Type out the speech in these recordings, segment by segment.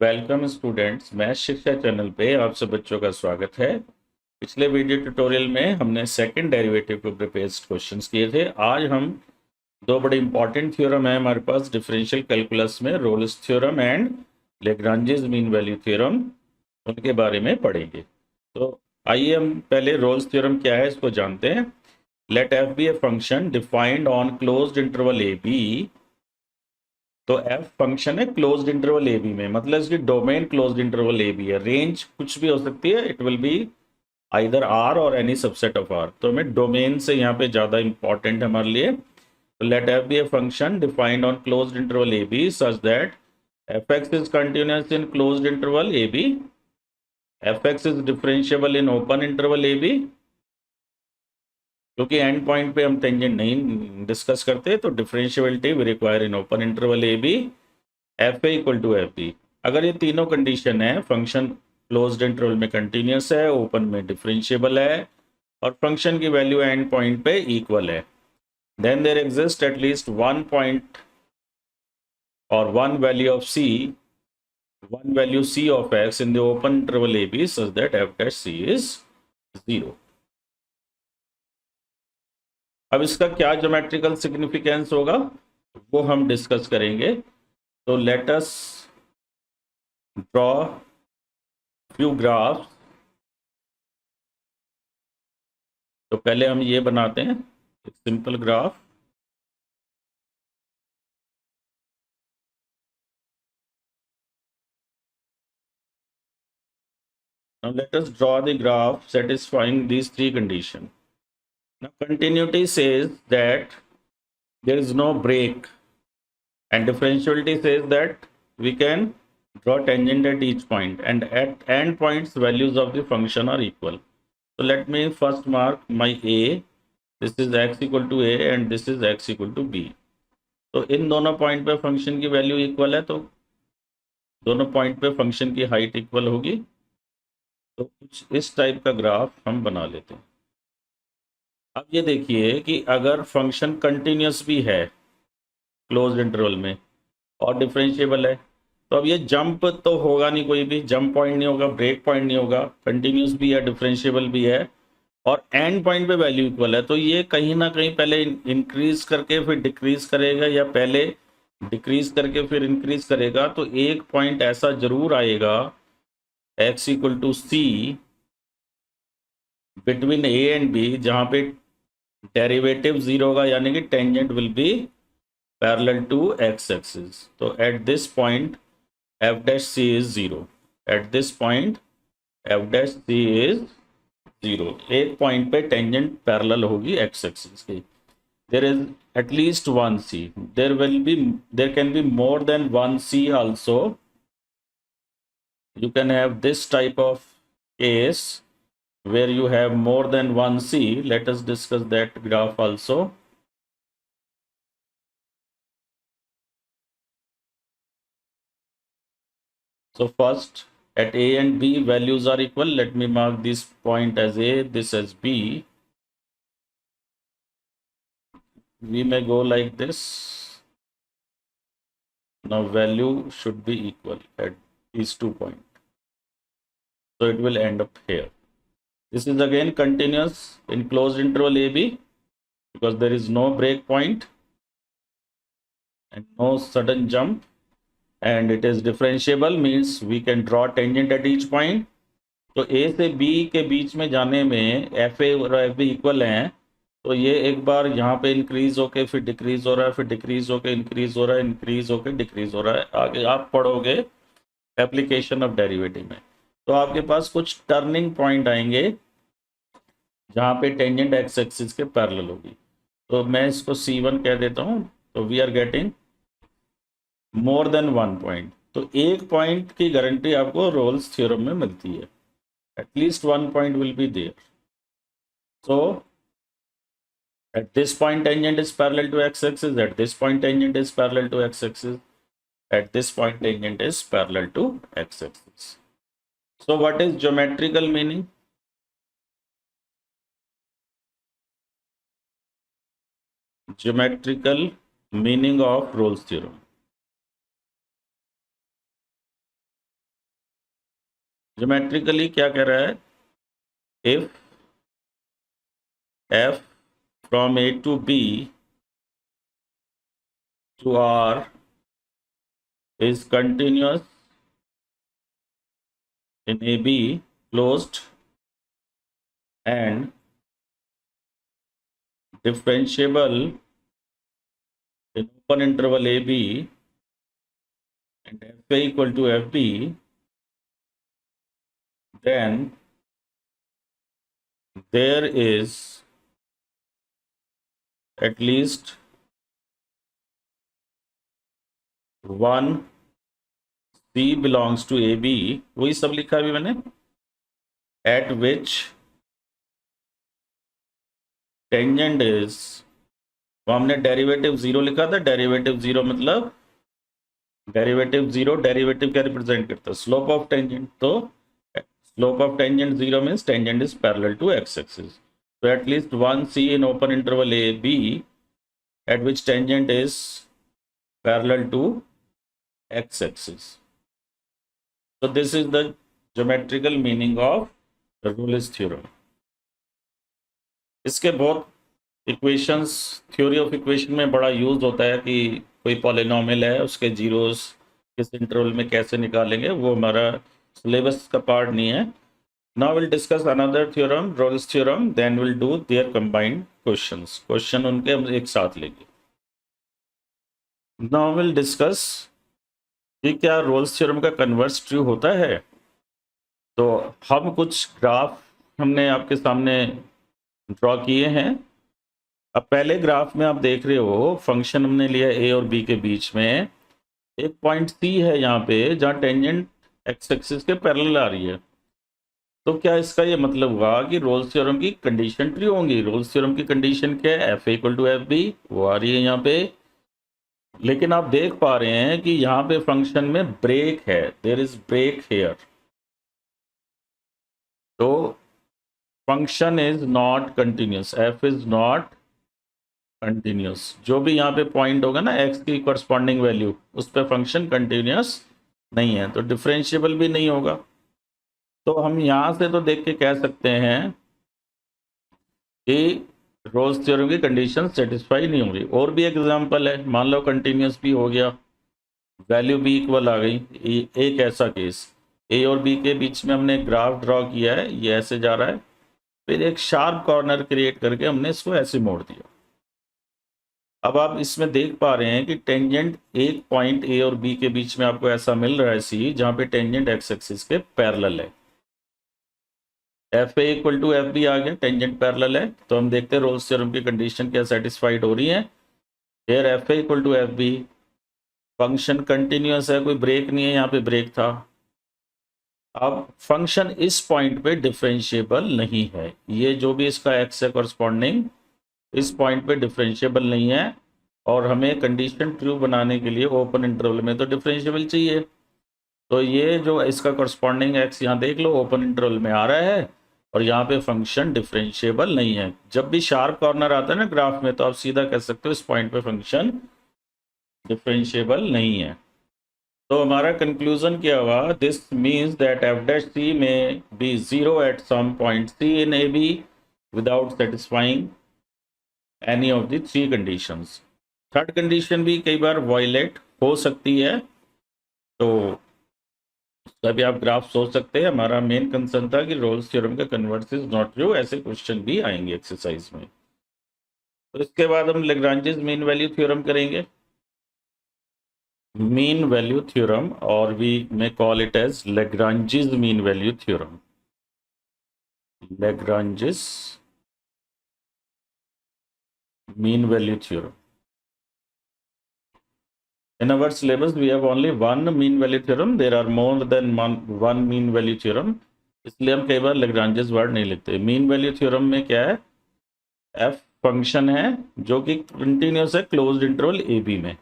Welcome students, math शिक्षा channel पे आप सब बच्चों का स्वागत है। पिछले वीडियो ट्यूटोरियल में हमने सेकंड डेरिवेटिव के ऊपर बेस्ड क्वेश्चंस किए थे। आज हम दो बड़े इंपॉर्टेंट थ्योरम है हमारे पास डिफरेंशियल कैलकुलस में, Rolle's theorem and Lagrange's mean value theorem, उनके बारे में पढ़ेंगे। तो आइए हम पहले रोल्स थ्योरम क्या है इसको जानते हैं। Let f be a function defined on closed interval A b. तो एफ फंक्शन है क्लोज्ड इंटरवल ए बी में, मतलब इसकी डोमेन क्लोज्ड इंटरवल ए बी है। रेंज कुछ भी हो सकती है, it will be either R और एनी सबसेट ऑफ आर। तो हमें डोमेन से यहाँ पे ज़्यादा इंपॉर्टेंट है हमारे लिए। तो let f be a function defined on closed interval A b such that f x is continuous in closed interval A b, f x is differentiable in open interval A b. क्योंकि end point पे हम tangent नहीं discuss करते, तो differentiability we require in open interval A b, f A equal to F b. अगर ये तीनों condition है, फंक्शन क्लोज्ड इंटरवल में कंटिन्यूस है, ओपन में डिफरेंशिएबल है और फंक्शन की वैल्यू एंड पॉइंट पे इक्वल है, then there exist at least one point और one value c of x in the open interval a b such that f dash c is 0। अब इसका क्या ज्योमेट्रिकल सिग्निफिकेंस होगा वो हम डिस्कस करेंगे। तो let us draw few graph. तो पहले हम ये बनाते हैं एक simple graph. Now let us draw the graph satisfying these three conditions. Now continuity says that there is no break, and differentiability says that we can draw tangent at each point, and at end points values of the function are equal. So let me first mark my a. This is x equal to a and this is x equal to b. तो इन दोनों point पे function की value equal है, तो दोनों point पे function की height equal होगी। तो कुछ इस टाइप का ग्राफ हम बना लेते हैं। अब ये देखिए कि अगर फंक्शन कंटिन्यूस भी है क्लोज्ड इंटरवल में और डिफरेंशिएबल है, तो अब ये जंप तो होगा नहीं, कोई भी जंप पॉइंट नहीं होगा, ब्रेक पॉइंट नहीं होगा, कंटिन्यूस भी है, डिफरेंशिएबल भी है और एंड पॉइंट पे वैल्यू इक्वल है। तो ये कहीं ना कहीं पहले इंक्रीज करके फिर डिक्रीज करेगा या पहले डिक्रीज करके फिर इंक्रीज करेगा। तो एक पॉइंट ऐसा जरूर आएगा x equal to C between A and B जहाँ पे डेरिवेटिव जीरो होगा, यानी कि tangent will be parallel to x axis. तो at this point f dash c is 0। At this point f dash c is 0। एक point पे tangent parallel होगी x axis की। there is at least one c, there can be more than one c also। you can have this type of case where you have more than one c. Let us discuss that graph also। So first at a and b values are equal. Let me mark this point as a, this as b. We may go like this. Now value should be equal at these 2 points. So it will end up here. This is again continuous in closed interval AB because there is no break point and no sudden jump, and it is differentiable, means we can draw tangent at each point। तो A से B के बीच में जाने में FA और FB equal हैं, तो ये एक बार यहाँ पे इंक्रीज होके फिर डिक्रीज हो रहा है, फिर डिक्रीज होके इंक्रीज हो रहा है, इंक्रीज होके डिक्रीज हो रहा है। आगे आप पढ़ोगे एप्लीकेशन ऑफ डेरिवेटिव में, तो आपके पास कुछ टर्निंग पॉइंट आएंगे जहाँ पे टेंजेंट एक्स एक्सिस के पैरेलल होगी। तो मैं इसको C1 कह देता हूँ। तो we are getting more than one point. तो एक पॉइंट की गारंटी आपको रोल्स थ्योरम में मिलती है, at least one point will be there. So at this point tangent is parallel to x-axis, at this point tangent is parallel to x-axis, at this point tangent is parallel to x-axis। So what is geometrical meaning? Geometrical meaning of Rolle's theorem। Geometrically क्या कह रहा है, if f from a to b to r is continuous in AB closed and differentiable in open interval AB and fa equal to fb, then there is at least one C belongs to AB, वही सब लिखा अभी मैंने, at which tangent is, वो हमने derivative zero लिखा था, derivative zero मतलब डेरिवेटिव जीरो, डेरिवेटिव क्या रिप्रेजेंट करता है, स्लोप ऑफ टेंजेंट, तो slope of tangent zero means tangent is parallel to X axis, तो at least one C in open interval A B at which tangent is parallel to x axis. So this is the geometrical meaning of Rolle's theorem. इसके बहुत equations, theory of equation में बड़ा use होता है कि कोई polynomial है उसके जीरोस किस इंटरवल में कैसे निकालेंगे, वो हमारा सिलेबस का पार्ट नहीं है. Now we'll discuss another theorem, Rolle's theorem, then we'll do their combined questions. Question उनके हम एक साथ लेंगे. Now we'll discuss कि क्या रोल्स थ्योरम का कन्वर्स ट्रू होता है. तो हम कुछ ग्राफ हमने आपके सामने ड्रॉ किए हैं. अब पहले ग्राफ में आप देख रहे हो फंक्शन हमने लिया ए और बी के बीच में, एक पॉइंट सी है यहाँ पे जहाँ टेंजेंट एक्स एक्सिस के पैरेलल आ रही है. तो क्या इसका ये मतलब हुआ कि रोल्स थ्योरम की कंडीशन ट्रू होंगी. रोल्स थ्योरम की कंडीशन क्या है, f equal to F b, वो आ रही है यहाँ पे. लेकिन आप देख पा रहे हैं कि यहाँ पे फंक्शन में ब्रेक है, देयर इज ब्रेक हेयर. तो function is not continuous, F is not continuous. जो भी यहाँ पे पॉइंट होगा ना एक्स की कॉरस्पॉन्डिंग वैल्यू, उस पर फंक्शन कंटिन्यूस नहीं है, तो डिफरेंशिएबल भी नहीं होगा. तो हम यहाँ से तो देख के कह सकते हैं कि रोल्स थ्योरम की कंडीशन सेटिस्फाई नहीं हो रही. और भी एग्जांपल है, मान लो कंटिन्यूस भी हो गया, वैल्यू भी इक्वल आ गई. एक ऐसा केस, ए और बी के बीच में हमने ग्राफ ड्रॉ किया है, ये ऐसे जा रहा है, फिर एक शार्प कॉर्नर क्रिएट करके हमने इसको ऐसे मोड़ दिया. अब आप इसमें देख पा रहे हैं कि टेंजेंट एक पॉइंट ए और बी के बीच में आपको ऐसा मिल रहा है सी, जहाँ पे टेंजेंट एक्स एक्सिस के पैरेलल है. F A equal to F B आ गया, टेंजेंट पैरेलल है. तो हम देखते हैं रोल्स थ्योरम की कंडीशन क्या सेटिस्फाइड हो रही है. Here F A equal to F B, function continuous है, कोई ब्रेक नहीं है, यहाँ पे ब्रेक था. अब फंक्शन इस पॉइंट पे डिफरेंशिएबल नहीं है, ये जो भी इसका एक्स है कॉरस्पॉन्डिंग इस पॉइंट पे डिफरेंशिएबल नहीं है. और हमें कंडीशन ट्रू बनाने के लिए ओपन इंटरवल में तो डिफरेंशिएबल चाहिए. तो ये जो इसका कॉरस्पॉन्डिंग एक्स यहाँ देख लो ओपन इंटरवल में आ रहा है, और यहाँ पे फंक्शन डिफरेंशिएबल नहीं है. जब भी शार्प कॉर्नर आता है ना ग्राफ में, तो आप सीधा कह सकते हो इस पॉइंट पे फंक्शन डिफरेंशिएबल नहीं है. तो हमारा कंक्लूजन क्या हुआ, this means that F dash C may be zero at some point C in A B without satisfying any of the three conditions. Third condition भी कई बार वायलेट हो सकती है. तो तभी आप ग्राफ सोच सकते हैं. हमारा मेन कंसर्न था कि रोल्स थ्योरम का कन्वर्स इज नॉट ट्रू, ऐसे क्वेश्चन भी आएंगे एक्सरसाइज में. तो इसके बाद हम लैग्रांजेस मीन वैल्यू थ्योरम करेंगे. मीन वैल्यू थ्योरम, और we may call it as Lagrange's mean value theorem. Lagrange's mean value theorem. In our syllabus, we have only one mean value theorem. There are more than one mean value theorem. इसलिए हम कई बार Lagrange's word नहीं लिखते. Mean value theorem में क्या है, F function है जो कि कंटिन्यूस है क्लोज्ड इंटरवल ए बी में,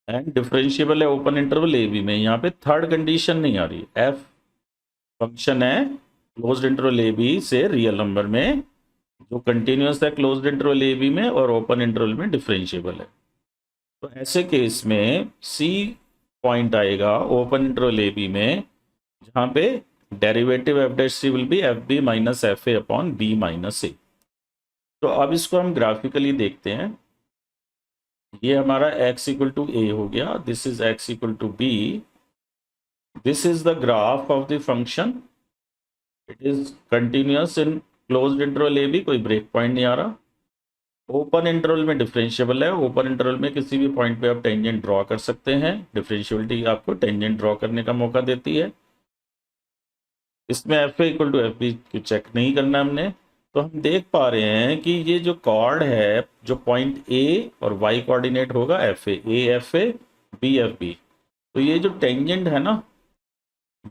एंड डिफरेंशिएबल है ओपन इंटरवल ए बी में. यहाँ पे थर्ड कंडीशन नहीं आ रही. एफ फंक्शन है क्लोज्ड इंटरवल ए बी से रियल नंबर में, जो कंटिन्यूस है क्लोज्ड इंटरवल ए बी में और ओपन इंटरवल में डिफरेंशिएबल है. तो ऐसे केस में सी पॉइंट आएगा ओपन इंटरवल ए बी में, जहाँ पे derivative F dash C will be F B minus F A upon B minus A. तो अब इसको हम ग्राफिकली देखते हैं। ये हमारा x इक्वल टू ए हो गया, this is x equal to b, this is the graph of the function, it is continuous in closed interval A b, कोई ब्रेक पॉइंट नहीं आ रहा। ओपन इंटरवल में डिफरेंशिएबल है, ओपन इंटरवल में किसी भी पॉइंट पे आप टेंजेंट ड्रॉ कर सकते हैं, डिफरेंशियबिलिटी आपको टेंजेंट ड्रॉ करने का मौका देती है। इसमें f A equal to F b check नहीं करना हमने। तो हम देख पा रहे हैं कि ये जो कॉर्ड है, जो पॉइंट ए और वाई कोऑर्डिनेट होगा f a f a b F b, तो ये जो टेंजेंट है ना,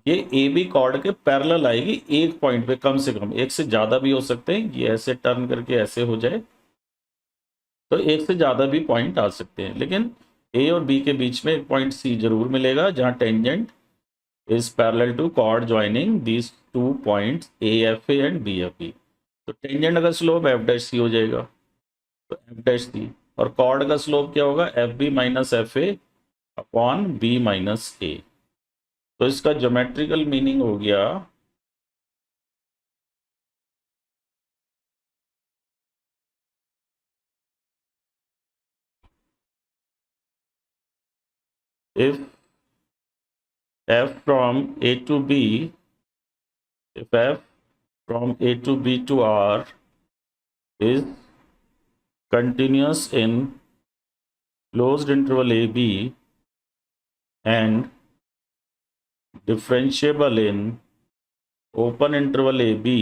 ये ए बी कॉर्ड के पैरेलल आएगी एक पॉइंट पे, कम से कम, एक से ज़्यादा भी हो सकते हैं, ये ऐसे टर्न करके ऐसे हो जाए तो एक से ज़्यादा भी पॉइंट आ सकते हैं, लेकिन ए और बी के बीच में एक पॉइंट सी जरूर मिलेगा जहाँ tangent is parallel to chord joining these two points AFA and BFB। तो टेंजेंट का स्लोप एफ डैश सी हो जाएगा, तो एफ डैश सी, और कॉर्ड का स्लोप क्या होगा, F B minus F A upon B minus A. तो इसका ज्योमेट्रिकल मीनिंग हो गया if f from a to b, if f from a to b to r is continuous in closed interval a b and differentiable in open interval a b,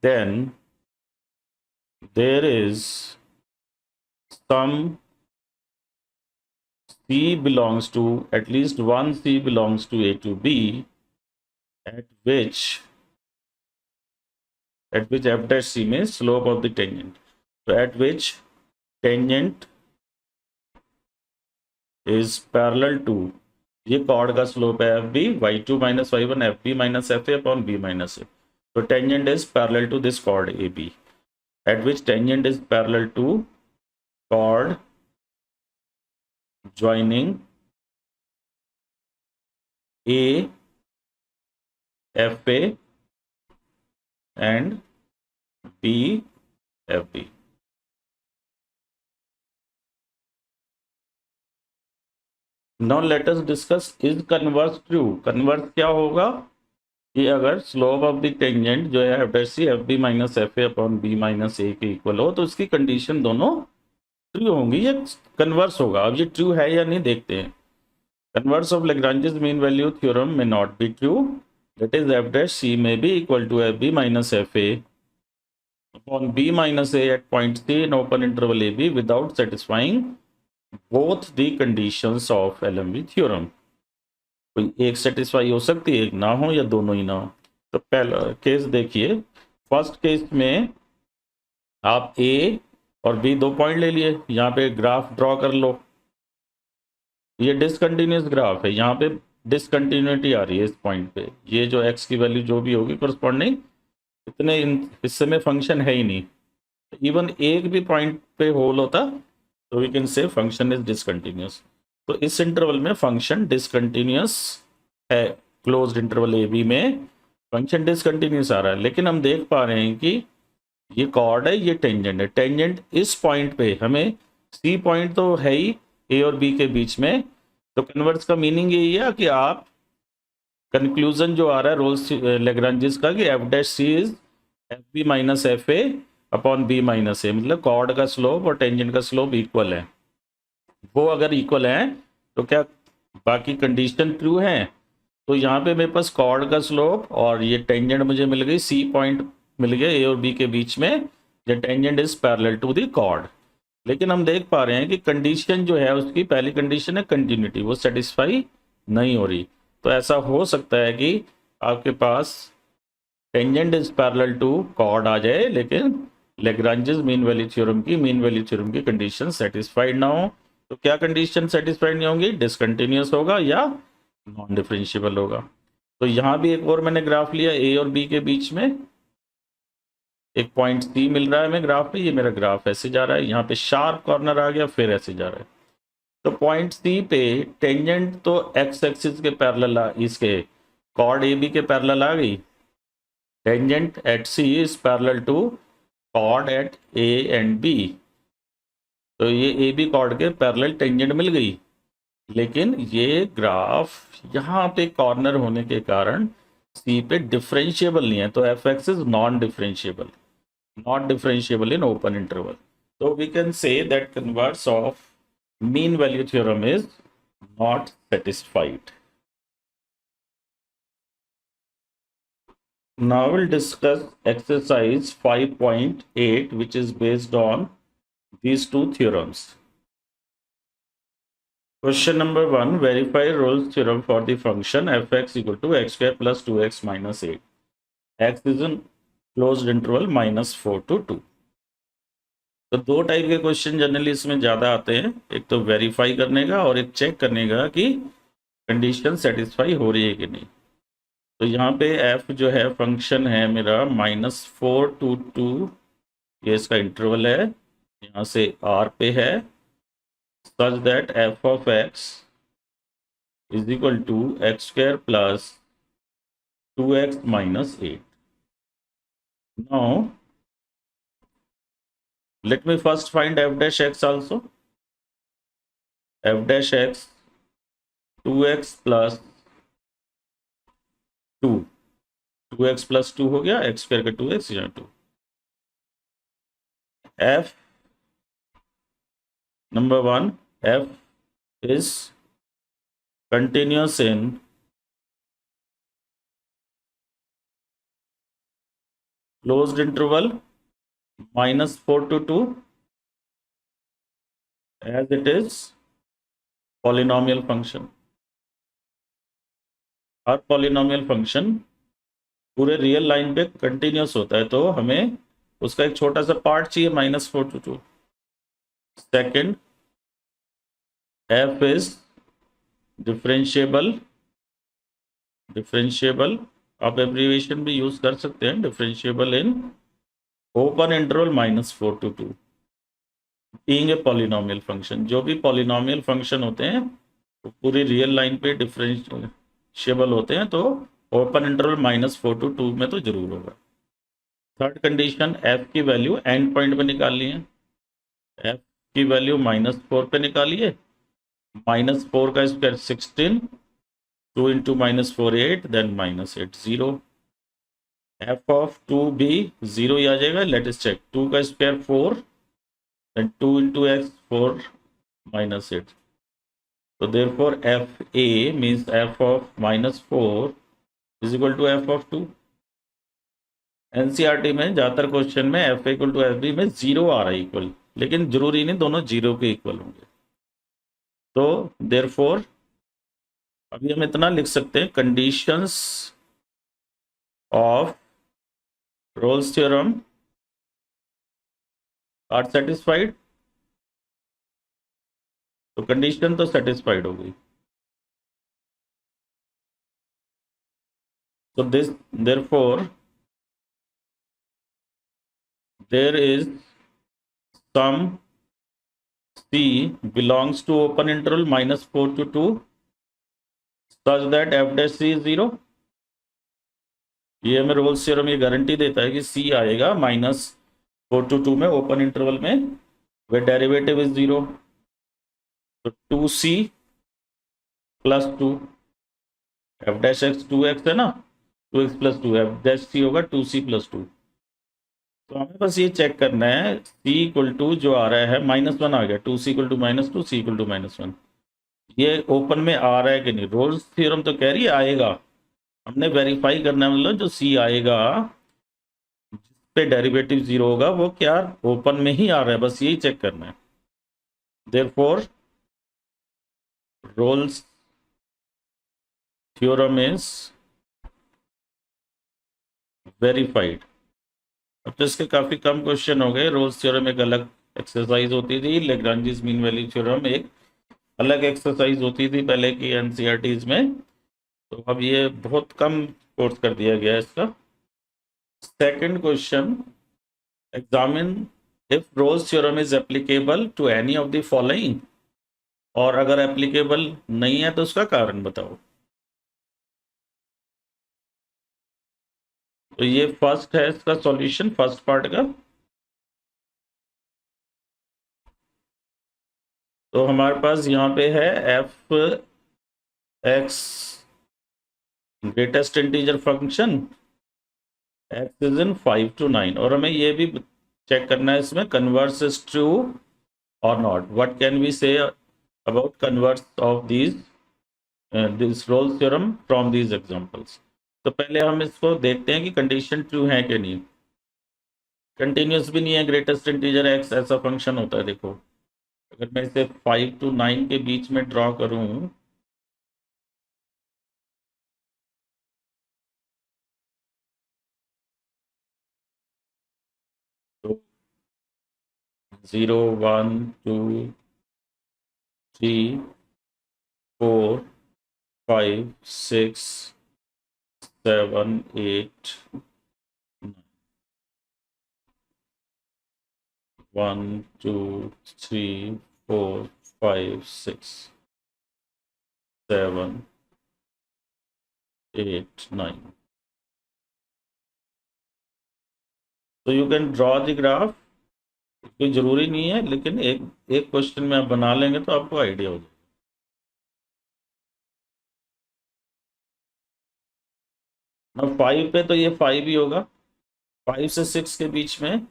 then there is some C belongs to, at least one C belongs to A to B, at which f dash C means slope of the tangent. So at which tangent is parallel to, ये chord का slope है F B, Y two minus Y one F B minus F A upon B minus A. तो tangent is parallel to this chord A B, at which tangent is parallel to chord joining A F A and B F B। Now let us discuss is converse true। Converse क्या होगा कि अगर slope of the tangent जो है F dash C F B minus F A upon B minus A के equal हो, तो इसकी कंडीशन दोनों ट्रू होंगी, ये कन्वर्स होगा। अब ये ट्रू है या नहीं देखते हैं। Converse of Lagrange's mean value theorem may not be true, that is f dash c may be equal to fb minus fa upon b minus a at point c in open interval ab without satisfying both the conditions of LMV theorem। कोई एक satisfy हो सकती है, एक ना हो, या दोनों ही ना हो। तो पहला केस देखिए, फर्स्ट केस में आप a और b दो पॉइंट ले लिए, यहाँ पे ग्राफ ड्रॉ कर लो, ये डिसकंटिन्यूस ग्राफ है, यहाँ पे डिसकंटिन्यूटी आ रही है इस पॉइंट पे, ये जो x की वैल्यू जो भी होगी करस्पॉन्डिंग इतने हिस्से में फंक्शन है ही नहीं, इवन एक भी पॉइंट पे होल होता तो we can say function is discontinuous. तो इस इंटरवल में फंक्शन डिसकंटिन्यूस है, क्लोज्ड इंटरवल ए बी में फंक्शन डिसकंटिन्यूस आ रहा है, लेकिन हम देख पा रहे हैं कि ये कॉर्ड है, ये टेंजेंट है, टेंजेंट इस पॉइंट पे, हमें सी पॉइंट तो है ही ए और बी के बीच में। तो कन्वर्स का मीनिंग यही है कि आप कंक्लूजन जो आ रहा है रोल्स लेग्रांजिस का कि F dash C is F B minus F A upon B minus A, मतलब कॉर्ड का स्लोप और टेंजेंट का स्लोप इक्वल है। वो अगर इक्वल है तो क्या बाकी कंडीशन ट्रू है? तो यहाँ पे मेरे पास कॉर्ड का स्लोप और ये टेंजेंट मुझे मिल गई, सी पॉइंट मिल गया ए और बी के बीच में, the tangent is parallel to the chord. लेकिन हम देख पा रहे हैं कि कंडीशन जो है उसकी पहली कंडीशन है कंटिन्यूटी, वो सेटिस्फाई नहीं हो रही। तो ऐसा हो सकता है कि आपके पास tangent is parallel to chord आ जाए, लेकिन लेग्रांजेस मीन वैल्यू थ्योरम की कंडीशन सेटिस्फाइड ना हो। तो क्या कंडीशन सेटिस्फाइड नहीं होंगी? डिसकंटिन्यूस होगा या नॉन डिफरेंशिएबल होगा। तो यहाँ भी एक और मैंने ग्राफ लिया, ए और बी के बीच में एक पॉइंट सी मिल रहा है हमें ग्राफ पे, ये मेरा ग्राफ ऐसे जा रहा है, यहाँ पे शार्प कॉर्नर आ गया, फिर ऐसे जा रहा है। तो पॉइंट सी पे टेंजेंट तो एक्स एक्सिस के पैरेलल इसके कॉर्ड ए बी के पैरेलल आ गई। Tangent at c is parallel to chord at a and b, तो ये ए बी कॉर्ड के पैरेलल टेंजेंट मिल गई। लेकिन ये ग्राफ यहाँ पे कॉर्नर होने के कारण सी पे डिफरेंशिएबल नहीं है, तो F x is non differentiable, not differentiable in open interval. So we can say that converse of mean value theorem is not satisfied. Now we'll discuss exercise 5.8, which is based on these two theorems. Question number 1, verify Rolle's theorem for the function fx equal to x square plus 2x minus 8. X is in closed interval -4 to 2. तो दो type के question generally इसमें ज़्यादा आते हैं, एक तो verify करने का और एक चेक करने का कि कंडीशन सेटिस्फाई हो रही है कि नहीं। तो यहाँ पे f जो है फंक्शन है मेरा -4 to 2, ये इसका इंटरवल है, यहाँ से r पे है, such that f of x is equal to x square plus 2x minus 8. Now let me first find f dash x also. F dash x 2x plus 2, 2x plus 2 हो गया, x square का 2x यहाँ 2. f number 1, f is continuous in closed interval -4 to 2 as it is polynomial function. Her polynomial function पूरे real line पे continuous होता है, तो हमें उसका एक छोटा सा पार्ट चाहिए -4 to 2. Second, f is differentiable, differentiable आप एब्रीविएशन भी यूज कर सकते हैं, differentiable in open interval -4 to 2 being a polynomial function. जो भी पॉलिनोमियल फंक्शन होते हैं वो पूरी रियल लाइन पे डिफरेंशिएबल होते हैं, तो ओपन इंटरवल -4 to 2 में तो जरूर होगा. थर्ड कंडीशन, f की वैल्यू एंड पॉइंट पे निकालनी है. f की वैल्यू -4 पे निकालिए, -4 का square 16, 2 into -4 8, then -8 0. f of 2 भी 0 ही आ जाएगा. लेट अस चेक, 2 का square 4, then 2 into x 4 -8. So therefore fa means f of -4 is equal to f of 2. NCERT में ज़्यादातर क्वेश्चन में f equal to F b में 0 आ रहा है इक्वल, लेकिन जरूरी नहीं दोनों 0 के इक्वल होंगे. तो देयरफॉर अभी हम इतना लिख सकते हैं, conditions of Rolle's theorem are satisfied. तो कंडीशन तो सेटिस्फाइड हो गई. So this, therefore there is some c belongs to open interval -4 to 2 such that f dash c is 0. ये हमें रोल्स थ्योरम ये गारंटी देता है कि c आएगा -4 to 2 में ओपन इंटरवल में, वे डेरिवेटिव इज 0. तो 2c plus 2, f dash x 2x है ना, 2x plus 2, f dash c होगा 2c प्लस 2. तो हमें बस ये चेक करना है c इक्वल टू जो आ रहा है -1 आ गया, 2c equal to -2, c equal to -1, ये ओपन में आ रहा है कि नहीं. रोल्स थ्योरम तो कह रही है आएगा, हमने वेरीफाई करना है, मतलब जो c आएगा जिस पे डेरिवेटिव 0 होगा वो क्या ओपन में ही आ रहा है, बस यही चेक करना है. Therefore Rolle's theorem is verified. अब तो इसके काफ़ी कम क्वेश्चन हो गए. रोल्स थ्योरम एक अलग एक्सरसाइज होती थी, लेग्रांजीज मीन वैल्यू थ्योरम एक अलग एक्सरसाइज होती थी पहले की एनसीईआरटीज में, तो अब ये बहुत कम कोर्स कर दिया गया है इसका. Second question, examine if Rolle's theorem is applicable to any of the following. और अगर एप्लीकेबल नहीं है तो उसका कारण बताओ। तो ये फर्स्ट है इसका सॉल्यूशन, फर्स्ट पार्ट का। तो हमारे पास यहाँ पे है F x greatest integer function x is in 5 to 9, और हमें ये भी चेक करना है इसमें कन्वर्स इज ट्रू और not. What can we say about converse of these this Rolle's theorem from these examples. तो पहले हम इसको देखते हैं कि कंडीशन ट्रू है कि नहीं। कंटिन्यूस भी नहीं है, ग्रेटेस्ट इंटीजर एक्स ऐसा फंक्शन होता है। देखो अगर मैं इसे 5 to 9 के बीच में ड्रॉ करूं तो 0 1 2 3 4 5 6 7 8 1 2 3 4 5 6 7 8 9। तो you can draw the graph. कोई जरूरी नहीं है, लेकिन एक एक क्वेश्चन में आप बना लेंगे तो आपको आइडिया हो जाएगा। ना 5 पे तो ये 5 ही होगा, 5 से 6 के बीच में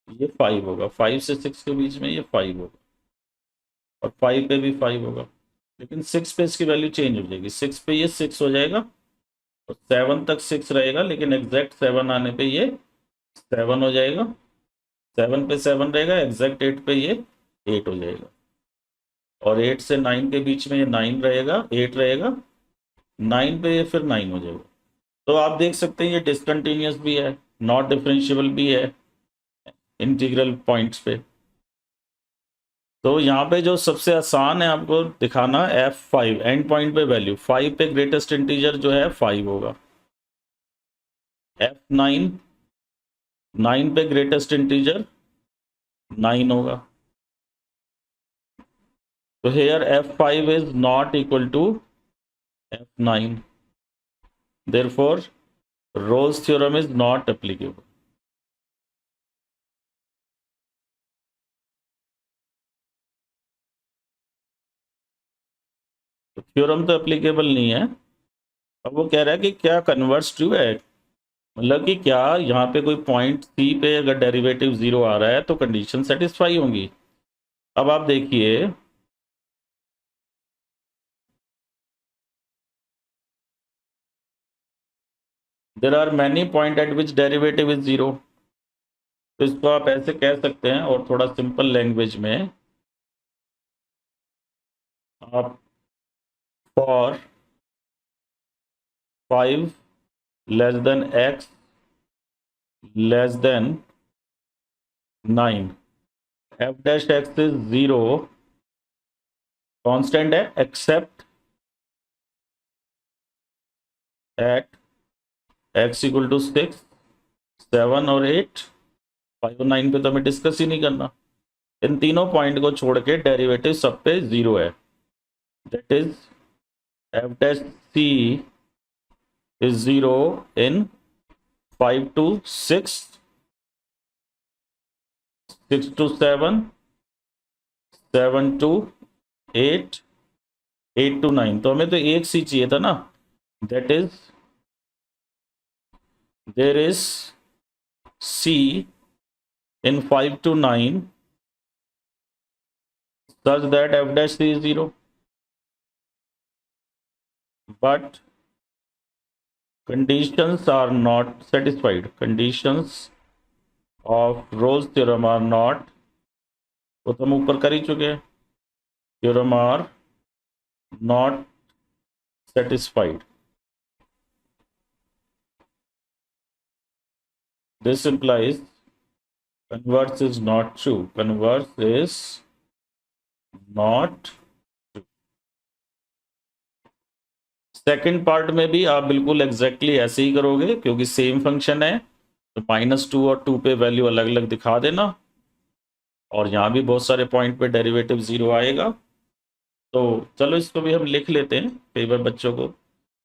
ये 5 होगा, 5 से 6 के बीच में ये 5 होगा, और 5 पे भी 5 होगा। लेकिन 6 पे इसकी वैल्यू चेंज हो जाएगी, 6 पे ये 6 हो जाएगा और 7 तक 6 रहेगा, लेकिन एग्जैक्ट 7 आने पे ये 7 हो जाएगा। 7 पे 7 रहेगा, एग्जैक्ट 8 पे ये 8 हो जाएगा, और 8 से 9 के बीच में ये 9 रहेगा, 8 रहेगा, 9 पे ये फिर 9 हो जाएगा। तो आप देख सकते हैं ये डिसकंटिन्यूस भी है, नॉट डिफरेंशिएबल भी है इंटीग्रल पॉइंट्स पे। तो यहाँ पे जो सबसे आसान है आपको दिखाना, F5 एंड पॉइंट पे वैल्यू 5 पे ग्रेटेस्ट इंटीजर जो है 5 होगा। F9 9 पे ग्रेटेस्ट इंटीजर 9 होगा। तो here F5 is not equal to F9, therefore Rolle's theorem is not applicable. तो थ्योरम तो एप्लीकेबल नहीं है। अब वो कह रहा है कि क्या कन्वर्स ट्रू है, मतलब कि क्या यहाँ पे कोई पॉइंट सी पे अगर डेरिवेटिव 0 आ रहा है तो कंडीशन सेटिस्फाई होंगी। अब आप देखिए there are many point at which derivative is 0। तो इसको आप ऐसे कह सकते हैं, और थोड़ा सिंपल लैंग्वेज में आप for 5 less than X less than 9 F dash X is 0 constant है except at x equal to 6 7 और 8। 5 और 9 पे तो हमें डिस्कस ही नहीं करना। इन तीनों पॉइंट को छोड़ के डेरिवेटिव सब पे 0 है, that is f dash C is 0 in 5 to 6 6 to 7 7 to 8 8 to 9। तो हमें तो एक सी चाहिए था ना, that is there is c in 5 to 9 such that f dash c is 0, but conditions are not satisfied, conditions of Rolle's theorem are not, वो तो हम ऊपर कर ही चुके हैं, theorem are not satisfied। This implies converse is not true, converse is not true। Second part में भी आप बिल्कुल एग्जैक्टली ऐसे ही करोगे, क्योंकि सेम फंक्शन है, तो -2 और 2 पे वैल्यू अलग अलग दिखा देना, और यहाँ भी बहुत सारे पॉइंट पे डेरिवेटिव 0 आएगा। तो चलो इसको भी हम लिख लेते हैं, कई बार बच्चों को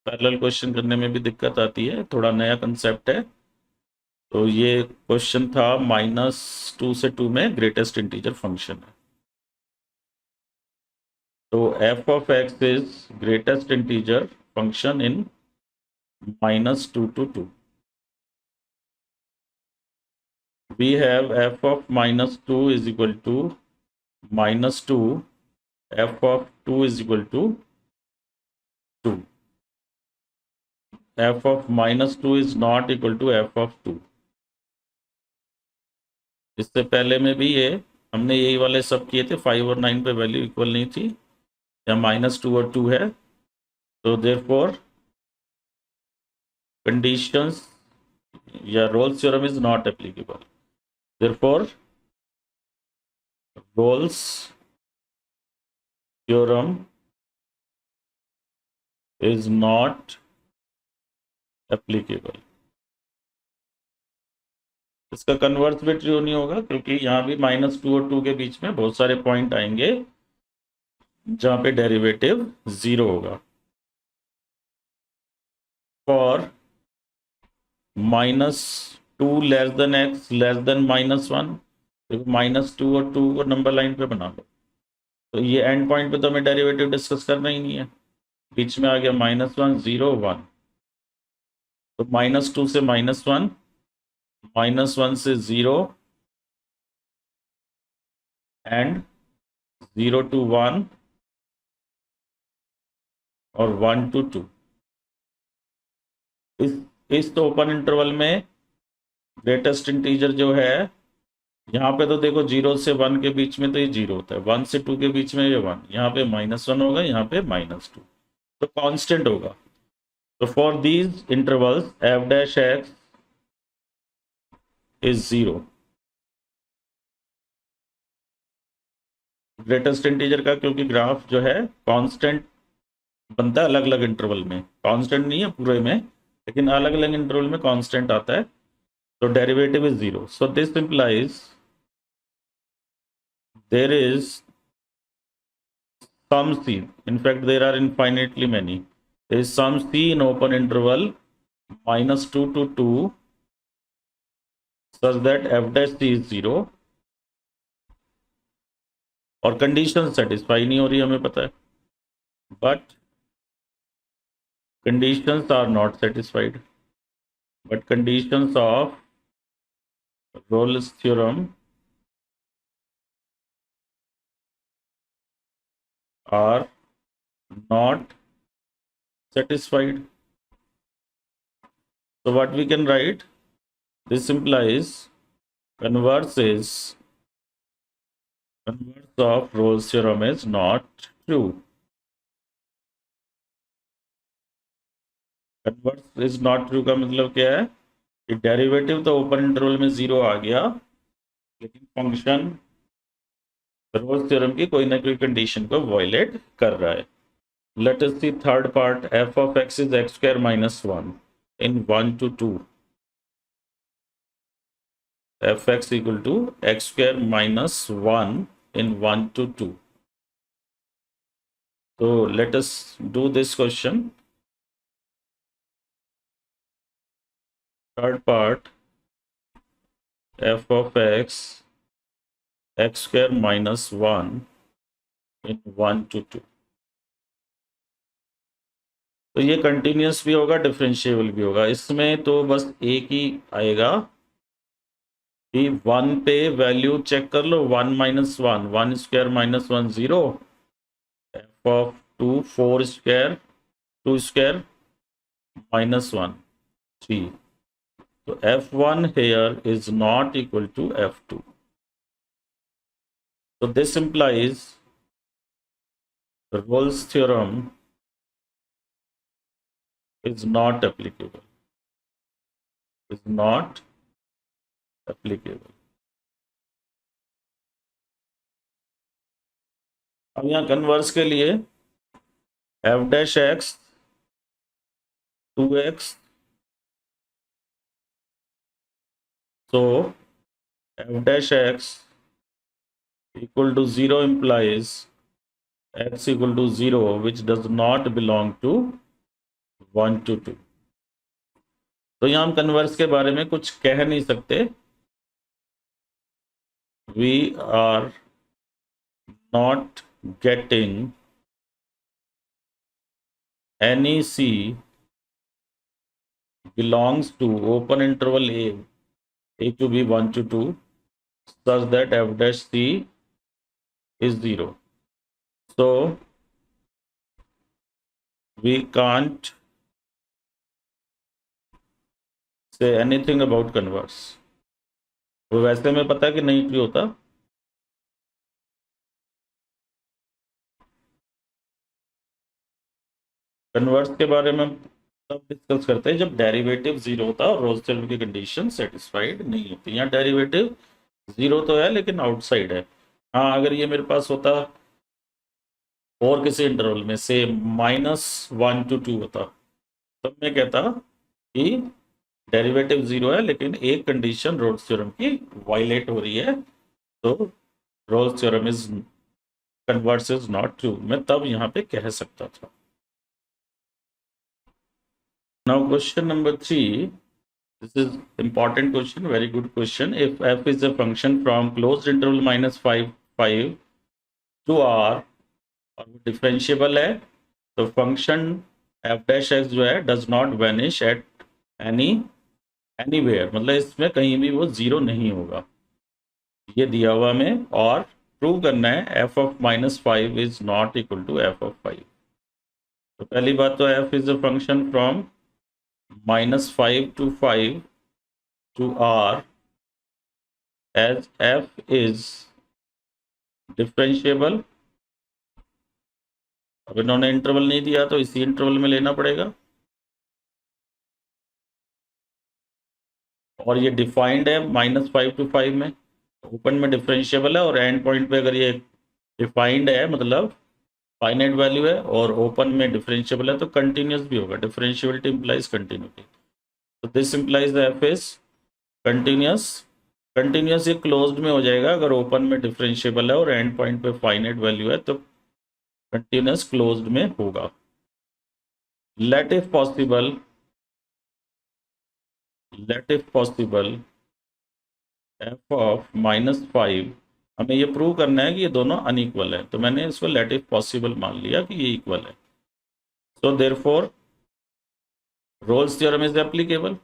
पैरेलल क्वेश्चन करने में भी दिक्कत आती है, थोड़ा नया कंसेप्ट है। तो ये क्वेश्चन था -2 से 2 में ग्रेटेस्ट इंटीजर फंक्शन है। तो f of x is greatest integer function in -2 to 2. We have f of -2 is equal to -2, f of 2 is equal to 2. f of -2 is not equal to f of 2. इससे पहले में भी ये हमने यही वाले सब किए थे, 5 और 9 पे वैल्यू इक्वल नहीं थी, या -2 और 2 है, तो देयरफॉर कंडीशंस या roles theorem is not applicable. Therefore Rolle's theorem is not applicable। इसका कन्वर्स भी ट्रू नहीं होगा, क्योंकि यहाँ भी -2 और 2 के बीच में बहुत सारे पॉइंट आएंगे जहां पे डेरिवेटिव 0 होगा। For -2 less than x less than -1, -2 और 2 को नंबर लाइन पे बना लो, तो ये एंड पॉइंट पे तो हमें डेरिवेटिव डिस्कस करना ही नहीं है। बीच में आ गया -1 0 1, तो -2 से -1, -1 से 0 एंड 0 to 1 और 1 to 2। इस तो ओपन इंटरवल में ग्रेटेस्ट इंटीजर जो है, यहाँ पे तो देखो 0 से 1 के बीच में तो ये 0 होता है, 1 से 2 के बीच में ये 1, यहाँ पे -1 होगा, यहाँ पे -2, तो कांस्टेंट होगा। तो for these intervals f dash x is 0। Greatest integer का क्योंकि ग्राफ जो है कांस्टेंट बनता है अलग अलग इंटरवल में, कांस्टेंट नहीं है पूरे में, लेकिन अलग अलग इंटरवल में कांस्टेंट आता है, तो derivative is 0। So this implies there is some c, in fact there are infinitely many, there is some c in open interval -2 to 2 such that f dash c is 0, और condition satisfy नहीं हो रही हमें पता है, but conditions are not satisfied, but conditions of Rolle's theorem are not satisfied. So what we can write, this implies converse of Rolle's theorem is not true. Converse is not true का मतलब क्या है कि derivative तो open interval में 0 आ गया, लेकिन function roles theorem की कोई ना कोई कंडीशन को वायलेट कर रहा है। Let us see third part, f of x is x square minus 1 in 1 to 2, fx equal to x square minus 1 in 1 to 2। so let us do this question। third part, f of x square minus 1 in 1 to 2। तो ये continuous भी होगा, differentiable भी होगा। इसमें तो बस एक ही आएगा कि 1 पे वैल्यू चेक कर लो, 1 minus 1 1 square minus 1 0, F of 2 4 square 2 square minus 1 3। तो f1 here is not equal to f2। so this implies Rolle's theorem is not applicable, is not applicable। अब यहाँ कन्वर्स के लिए f dash x 2x, so f dash x equal to 0 implies x equal to 0 which does not belong to 1 to 2। तो यहाँ हम converse के बारे में कुछ कह नहीं सकते। We are not getting any c belongs to open interval a to b 1 to 2 such that f dash c is 0. So we can't say anything about converse। वो वैसे में पता है कि नहीं ट्रू होता। कन्वर्स के बारे में तब डिस्कस करते हैं जब डेरिवेटिव 0 होता है और रोल्स थ्योरम की कंडीशन सेटिस्फाइड नहीं होती। यहाँ डेरिवेटिव 0 तो है लेकिन आउटसाइड है। हाँ, अगर ये मेरे पास होता और किसी इंटरवल में से -1 to 2 होता तब मैं कहता कि डेरिवेटिव 0 है लेकिन एक कंडीशन रोल्स थ्योरम की वायलेट हो रही है, तो roles theorem is converse is not true, मैं तब यहाँ पे कह सकता था। Now question number 3, this is important question, very good question. If f is a function from closed interval -5 to r और डिफरेंशिएबल है, तो फंक्शन f डैश x जो है does not vanish at anywhere, मतलब इसमें कहीं भी वो 0 नहीं होगा, ये दिया हुआ में। और प्रूव करना है f of -5 is not equal to f of 5। तो पहली बात तो f is a function from -5 to 5 to r as f is differentiable. अब इन्होंने इंटरवल नहीं दिया तो इसी इंटरवल में लेना पड़ेगा, और ये डिफाइंड है -5 to 5 में, ओपन में डिफरेंशिएबल है, और एंड पॉइंट पे अगर ये डिफाइंड है मतलब फाइनाइट वैल्यू है और ओपन में डिफरेंशिएबल है तो कंटिन्यूस भी होगा। डिफरेंशिएबिलिटी इंप्लाइज कंटिन्यूटी, तो this implies the f is continuous. Continuous ये क्लोज्ड में हो जाएगा अगर ओपन में डिफरेंशिएबल है और एंड पॉइंट पे फाइनाइट वैल्यू है, तो कंटिन्यूस क्लोज्ड में होगा। Let if possible f of -5, हमें ये प्रूव करना है कि ये दोनों अनइक्वल है, तो मैंने इसको लेट इफ पॉसिबल मान लिया कि ये इक्वल है। So therefore Rolle's theorem is applicable.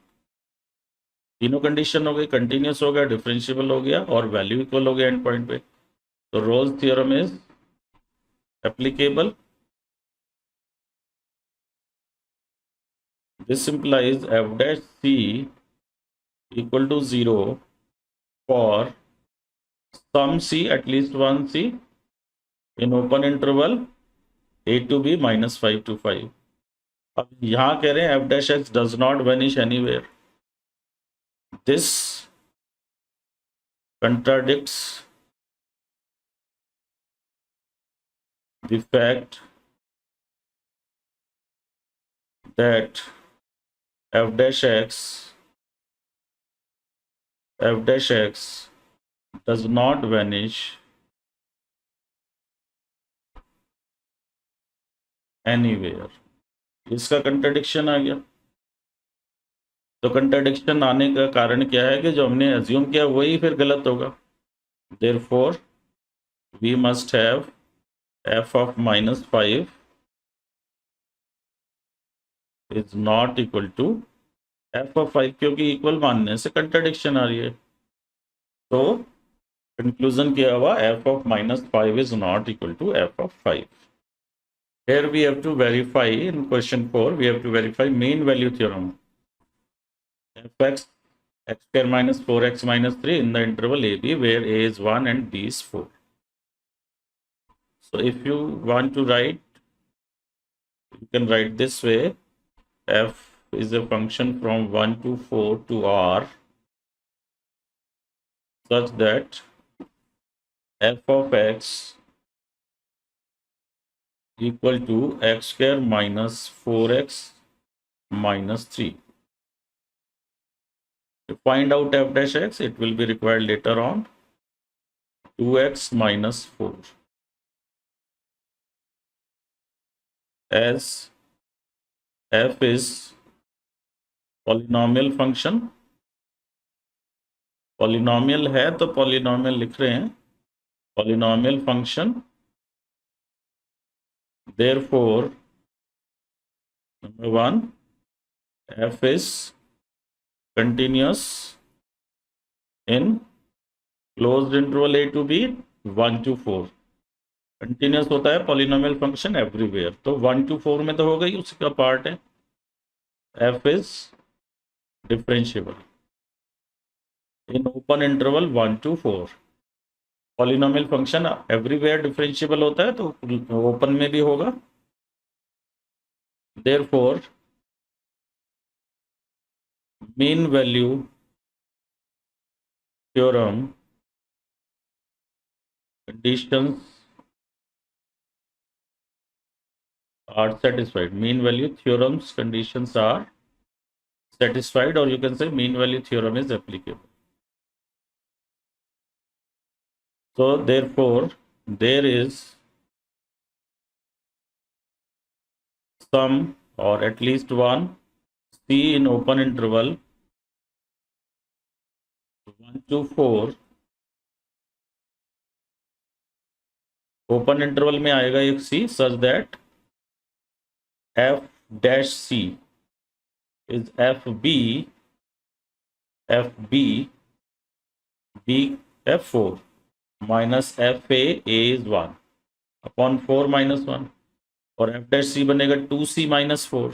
तीनों कंडीशन हो गई, कंटिन्यूस हो गया, डिफरेंशिएबल हो गया और वैल्यू इक्वल हो गया एंड पॉइंट पे, तो roles theorem is applicable. This implies f dash c equal to 0 for some c, at least one c in open interval a to b -5 to 5। अब यहां कह रहे हैं f dash x does not vanish anywhere। This contradicts the fact that f dash x does not vanish anywhere। इसका contradiction आ गया। तो contradiction आने का कारण क्या है कि जो हमने अज्यूम किया वही फिर गलत होगा। Therefore we must have f of -5 is not equal to f of 5, क्योंकि इक्वल मानने से कंट्राडिक्शन आ रही है। तो कंक्लूजन क्या हुआ, f of -5 is not equal to f of 5। Here we have to verify, in question 4 we have to verify mean value theorem। fx x square minus 4x minus 3 in the interval ab where a is 1 and b is 4। So if you want to write, you can write this way: f is a function from 1 to 4 to r such that f of x equal to x square minus 4x minus 3। To find out f dash x, it will be required later on 2x minus 4। as f is polynomial function, polynomial है तो polynomial लिख रहे हैं, polynomial function, therefore number 1 f is continuous in closed interval a to b 1 to 4। Continuous होता है polynomial function everywhere, तो 1 to 4 में तो हो गई, उसका पार्ट है f is differentiable in open interval 1 to 4। Polynomial function everywhere differentiable होता है तो ओपन में भी होगा, therefore mean value theorem conditions are satisfied, mean value theorem's conditions are satisfied, or you can say mean value theorem is applicable. So therefore there is some or at least one C in open interval 1 to 4, open interval में आएगा एक C such that f dash C is FB B F4 minus FA A is 1 upon 4 minus 1, और f dash C बनेगा 2C minus 4,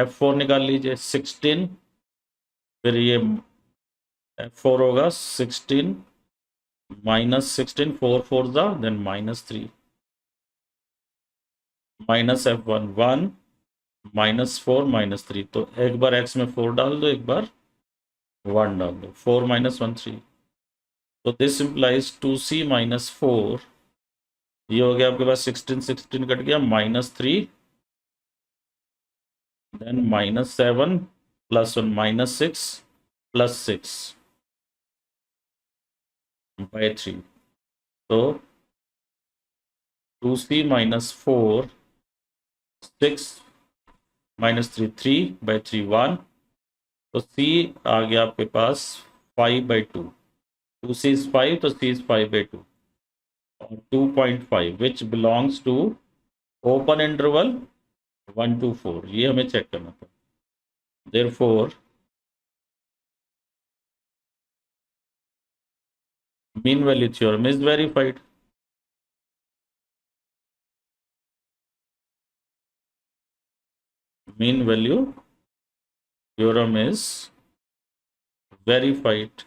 F4 निकाल लीजिए 16, फिर ये F4 होगा 16 minus 16 4 4 जा देन -3 माइनस F1 1 -4 -3, तो एक बार x में 4 डाल दो, एक बार 1 डाल दो, 4 minus 1 3, तो दिस इंप्लाइज 2C minus 4, ये हो गया आपके पास 16 16 कट गया -3 देन -7 +1 -6 +6 by 3, तो 2C minus 4 6 -3 3 by 3 1, तो C आ गया आपके पास 5/2, 2C is 5 तो C is 5/2 और 2.5 which belongs to open interval 1 to 4, ये हमें चेक करना था। therefore mean value theorem is verified। mean value theorem is verified।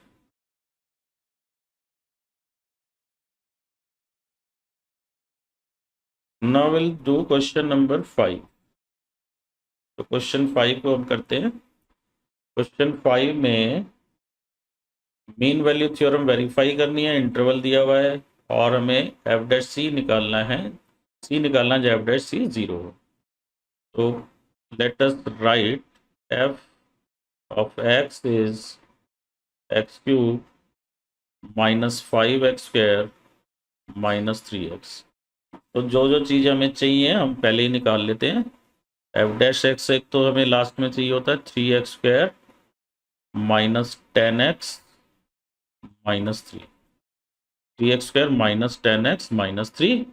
now we'll do question number 5। तो क्वेश्चन 5 को हम करते हैं। क्वेश्चन 5 में मीन वैल्यू थ्योरम वेरीफाई करनी है, इंटरवल दिया हुआ है और हमें एफ डैश सी निकालना है, सी निकालना जब एफ डैश सी 0 हो। तो let us right F of x is x³ -5x² -3x। तो जो जो चीज़ हमें चाहिए हम पहले ही निकाल लेते हैं। एफ डैश एक्स एक तो हमें लास्ट में चाहिए होता है 3x² -10x -3, 3x² -10x -3,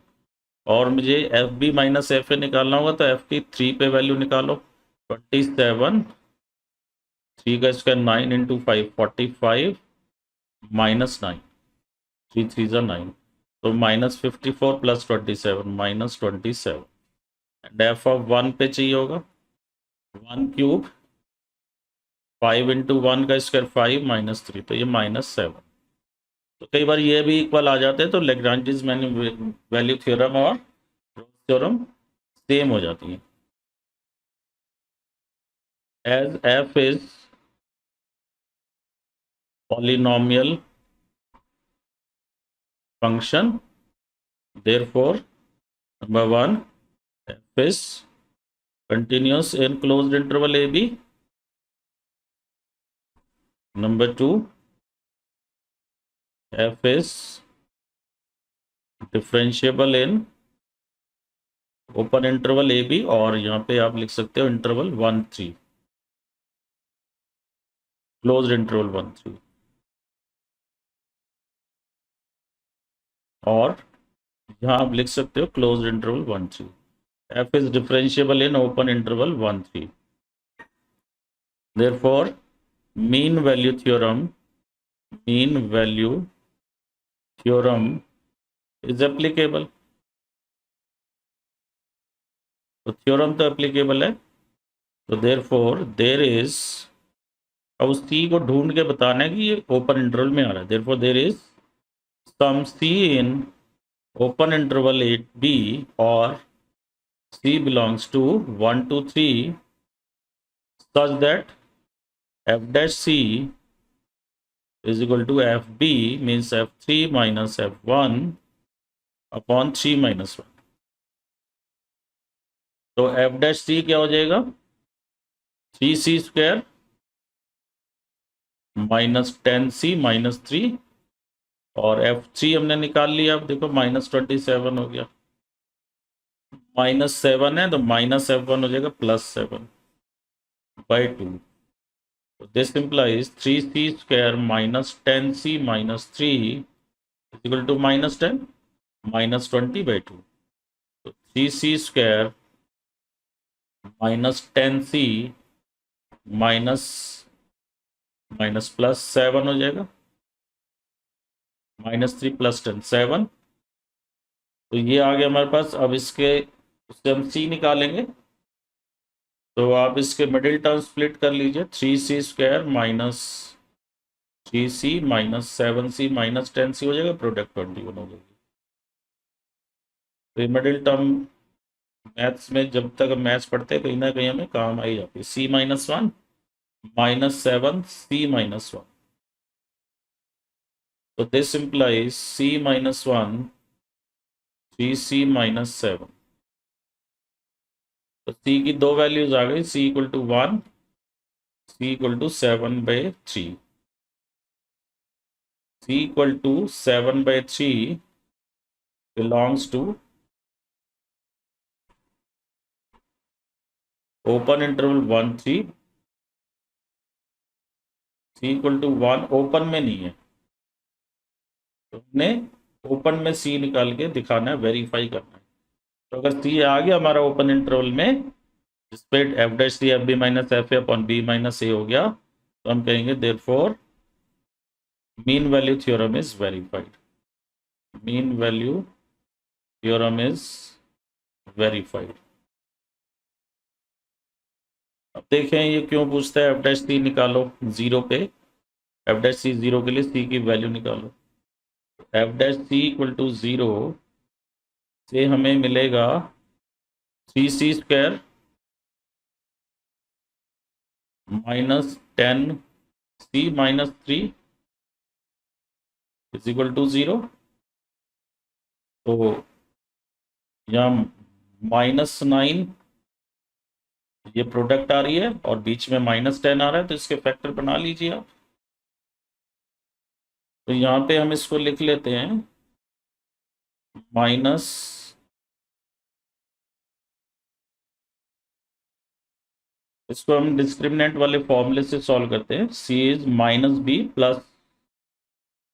और मुझे f B minus F a निकालना होगा, तो एफ की 3 पे वैल्यू निकालो, 27 3 का स्क्वायर 9 इंटू 5 45 -9 3 3 जा 9, तो -54 + 27 -27, एंड एफ ऑफ 1 पे चाहिए होगा 1³ 5 इंटू 1 का स्क्वायर 5 -3, तो ये -7। तो कई बार ये भी इक्वल आ जाते हैं, तो लैग्रांजेस वैल्यू थ्योरम और थ्योरम सेम हो जाती है। As f is polynomial function, therefore number 1 f is continuous in closed interval ab, number 2 f is differentiable in open interval A b, और यहाँ पे आप लिख सकते हो इंटरवल 1-3, क्लोज इंटरवल 1-3, और यहाँ आप लिख सकते हो close interval 1-3. F is differentiable in open interval 1-3. Therefore, mean value theorem is applicable. तो थ्योरम तो एप्लीकेबल है. तो therefore there is, अब उस C को ढूंढ के बताना है कि ये ओपन इंटरवल में आ रहा है. therefore there is some C in open interval 8B or C belongs to 1 to 3 such that f dash C is equal to fb, means f3 minus f1 upon 3 minus 1. तो f dash C क्या हो जाएगा? 3c square minus 10c minus 3, और f3 हमने निकाल लिया. अब देखो -27 हो गया, -7 है तो माइनस f1 हो जाएगा +7/2. This implies 3c square minus 10c minus 3 is equal to -10 -20/2. So 3c square minus 10c minus +7 हो जाएगा, -3 + 10 7. तो ये आ गया हमारे पास. अब इसके उससे हम c निकालेंगे. तो आप इसके मिडिल टर्म स्प्लिट कर लीजिए. 3c square minus 3c minus 7c minus 10c हो जाएगा, प्रोडक्ट 21 हो जाएगी. तो ये मिडिल टर्म मैथ्स में जब तक हम मैथ्स पढ़ते हैं कहीं ना कहीं हमें काम आई जाती है. c - 1 -7c - 1. तो दिस इम्प्लाइज c - 1 3c - 7. तो c की दो वैल्यूज आ गई. c = 1, c = 7/3. c = 7/3 belongs to open interval 1-3. c = 1 open में नहीं है, तो हमने ओपन में c निकाल के दिखाना है, वेरीफाई करना है. तो अगर c आ गया हमारा ओपन इंटरवल में, जिसपे f dash c fb minus fa upon b minus a हो गया, तो हम कहेंगे therefore mean value theorem is verified. mean value theorem is verified. अब देखें ये क्यों पूछता है f dash c निकालो 0 पे. f dash c 0 के लिए c की वैल्यू निकालो. f dash c = 0 से हमें मिलेगा 3c square minus 10c minus 3 is equal to 0. तो यहाँ -9 ये प्रोडक्ट आ रही है और बीच में -10 आ रहा है, तो इसके फैक्टर बना लीजिए आप. तो यहाँ पे हम इसको लिख लेते हैं माइनस, इसको हम डिस्क्रिमिनेंट वाले फॉर्मूले से सॉल्व करते हैं. c इज -b +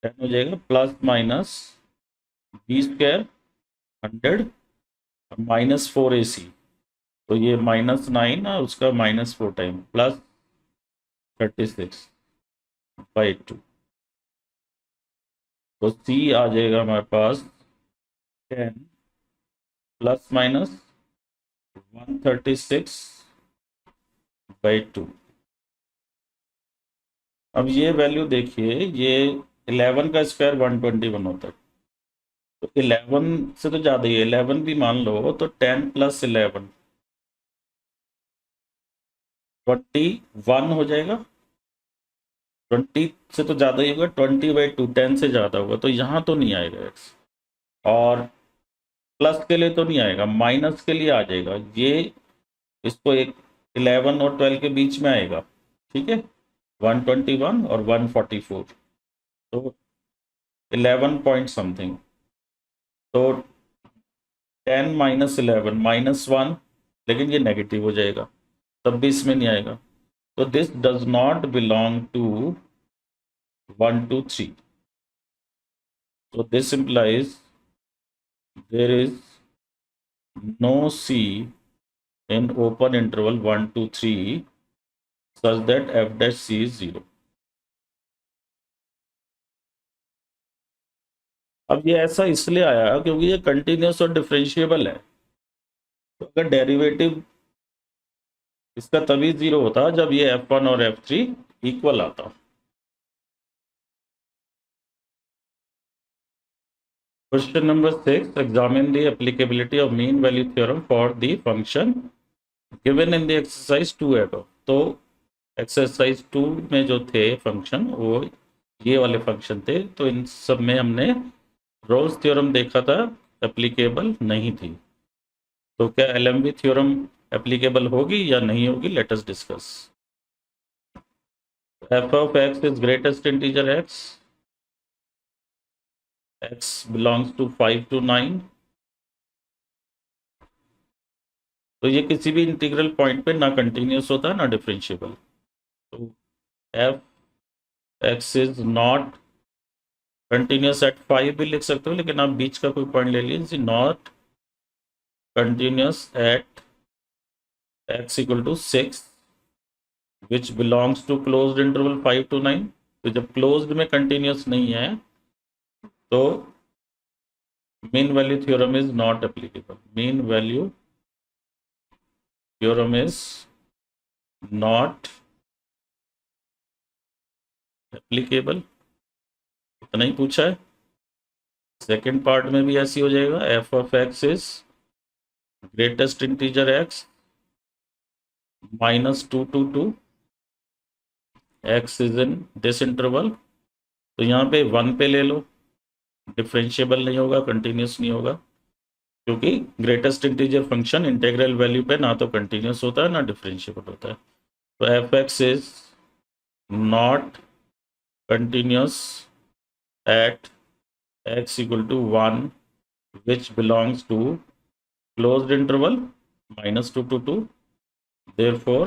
10 हो जाएगा, प्लस माइनस b स्क्वायर 100 और -4ac. तो ये -9 और उसका -4 टाइम प्लस 36/2. तो c आ जाएगा हमारे पास 10 ± 136/2. अब ये वैल्यू देखिए, ये 11 का स्क्वायर 121 होता है. तो 11 से तो ज़्यादा ही है, 11 भी मान लो तो 10 + 11 21 हो जाएगा. 20 से तो ज़्यादा ही होगा, 20/2 10 से ज़्यादा होगा, तो यहाँ तो नहीं आएगा x. और प्लस के लिए तो नहीं आएगा, माइनस के लिए आ जाएगा. ये इसको एक 11 और 12 के बीच में आएगा, ठीक है. 121 और 144, तो 11 पॉइंट समथिंग. तो 10 माइनस 11 -1, लेकिन ये नेगेटिव हो जाएगा, तब भी इसमें नहीं आएगा। तो this does not belong to 1 2 3। So this implies there is no C in open interval 1 2 3 such that f dash C is 0. अब ये ऐसा इसलिए आया क्योंकि ये कंटिन्यूस और डिफरेंशिएबल है। तो अगर डेरिवेटिव इसका तभी 0 होता जब ये f1 और f3 इक्वल आता। Question number 6. Examine the applicability of mean value theorem for the function given in the exercise 2 above. तो एक्सरसाइज 2 में जो थे फंक्शन वो ये वाले फंक्शन थे, तो इन सब में हमने रोल्स थ्योरम देखा था, एप्लीकेबल नहीं थी। तो क्या एलएमबी थ्योरम एप्लीकेबल होगी या नहीं होगी, let us discuss. F of x is greatest integer x, x belongs to 5 to 9। तो ये किसी भी इंटीग्रल पॉइंट पे ना कंटिन्यूस होता है ना डिफरेंशिएबल। तो F x is not continuous eight 5 भी लिख सकते हो, लेकिन आप बीच का कोई पॉइंट ले लीजिए, not continuous at x equal to 6 which belongs to closed interval 5 to 9। तो जब क्लोज्ड में कंटिन्यूस नहीं है तो mean value theorem is not applicable. Mean value theorem is not applicable. इतना ही पूछा है। सेकेंड पार्ट में भी ऐसी हो जाएगा, F of x is greatest integer x -2 to 2, x is in this interval. तो यहाँ पे 1 पे ले लो, डिफरेंशिएबल नहीं होगा, कंटिन्यूस नहीं होगा, क्योंकि greatest integer function integral value पे ना तो कंटिन्यूस होता है ना डिफरेंशिएबल होता है। तो F x is not continuous eight x equal to 1 which belongs to closed interval -2 to 2, therefore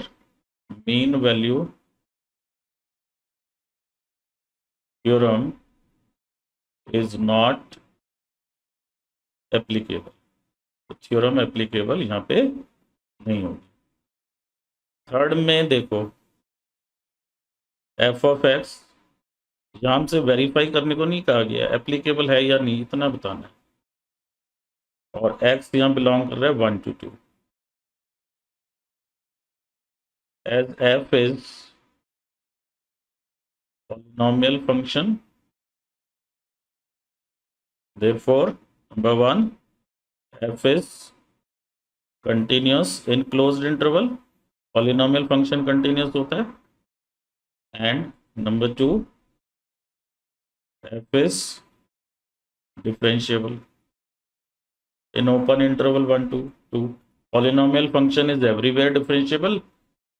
mean value theorem is not applicable। तो थ्योरम एप्लीकेबल यहाँ पे नहीं होगी। थर्ड में देखो, एफ ऑफ एक्स यहाँ हमसे वेरीफाई करने को नहीं कहा गया, एप्लीकेबल है या नहीं इतना बताना है। और x यहाँ बिलोंग कर रहा है 1 to 2। As f is polynomial function, therefore number 1 f is continuous in closed interval, polynomial function continuous होता है। And number 2 f is differentiable in open interval 1 to 2। polynomial function is everywhere differentiable,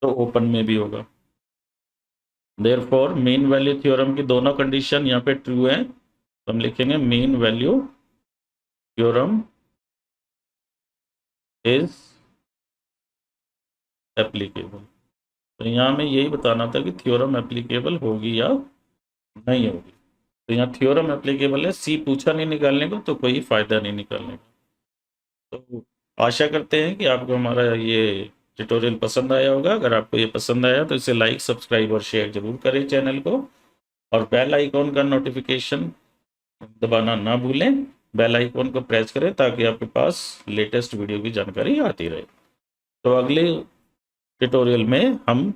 तो open में भी होगा। therefore mean value theorem की दोनों condition यहाँ पे ट्रू है, तो हम लिखेंगे mean value theorem is applicable. तो यहाँ में यही बताना था कि थ्योरम एप्लीकेबल होगी या नहीं होगी। तो यहाँ थ्योरम एप्लीकेबल है, सी पूछा नहीं निकालने को, तो कोई फायदा नहीं निकालने का। तो आशा करते हैं कि आपको हमारा ये ट्यूटोरियल पसंद आया होगा। अगर आपको ये पसंद आया तो इसे लाइक, सब्सक्राइब और शेयर जरूर करें चैनल को, और बेल आइकॉन का नोटिफिकेशन दबाना ना भूलें। बेल आइकॉन को प्रेस करें ताकि आपके पास लेटेस्ट वीडियो की जानकारी आती रहे। तो अगले ट्यूटोरियल में हम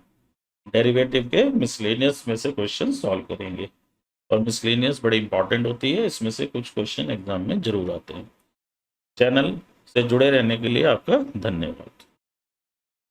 डेरिवेटिव के मिसलेनियस में से क्वेश्चन सॉल्व करेंगे, और मिसलेनियस बड़ी इंपॉर्टेंट होती है, इसमें से कुछ क्वेश्चन एग्जाम में जरूर आते हैं। चैनल से जुड़े रहने के लिए आपका धन्यवाद।